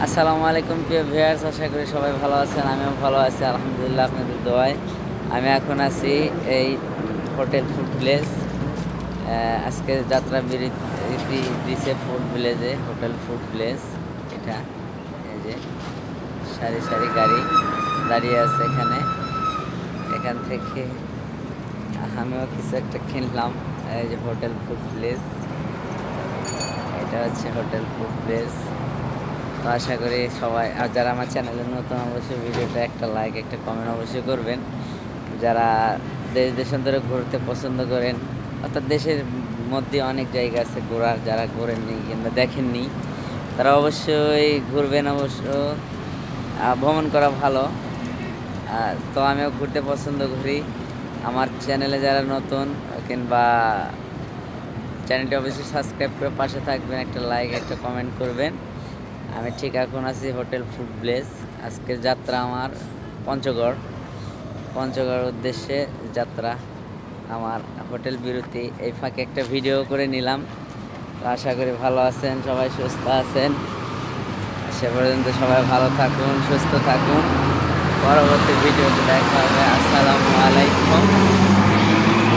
আসসালামু আলাইকুম প্রিয় ভিউয়ার্স, আশা করি সবাই ভালো আছেন। আমিও ভালো আছি আলহামদুলিল্লাহ আপনাদের দোয়ায়। আমি এখন আছি এই হোটেল ফুড ভিলেজ। আজকে যাত্রা বিরতি দিছে ফুড ভিলেজে, হোটেল ফুড ভিলেজ এটা। এই যে সারি সারি গাড়ি দাঁড়িয়ে আছে এখানে। এখান থেকে আমিও কিছু একটা কিনলাম। এই যে হোটেল ফুড ভিলেজ, এটা হচ্ছে হোটেল ফুড ভিলেজ। তো আশা করি সবাই, আর যারা আমার চ্যানেলে নতুন, অবশ্যই ভিডিওটা একটা লাইক একটা কমেন্ট অবশ্যই করবেন। যারা দেশ দেশান্তরে ঘুরতে পছন্দ করেন, অর্থাৎ দেশের মধ্যে অনেক জায়গা আছে ঘোরার, যারা ঘোরেননি কিংবা দেখেননি তারা অবশ্যই ঘুরবেন। অবশ্য ভ্রমণ করা ভালো। তো আমিও ঘুরতে পছন্দ করি। আমার চ্যানেলে যারা নতুন কিংবা চ্যানেলটি অবশ্যই সাবস্ক্রাইব করে পাশে থাকবেন, একটা লাইক একটা কমেন্ট করবেন। আমি ঠিক এখন আছি হোটেল ফুড ভিলেজ। আজকের যাত্রা আমার পঞ্চগড় উদ্দেশ্যে যাত্রা আমার। হোটেল বিরতি, এই ফাঁকে একটা ভিডিও করে নিলাম। তো আশা করি ভালো আছেন, সবাই সুস্থ আছেন। সে পর্যন্ত সবাই ভালো থাকুন, সুস্থ থাকুন। পরবর্তী ভিডিওতে দেখা হবে। আসসালামু আলাইকুম।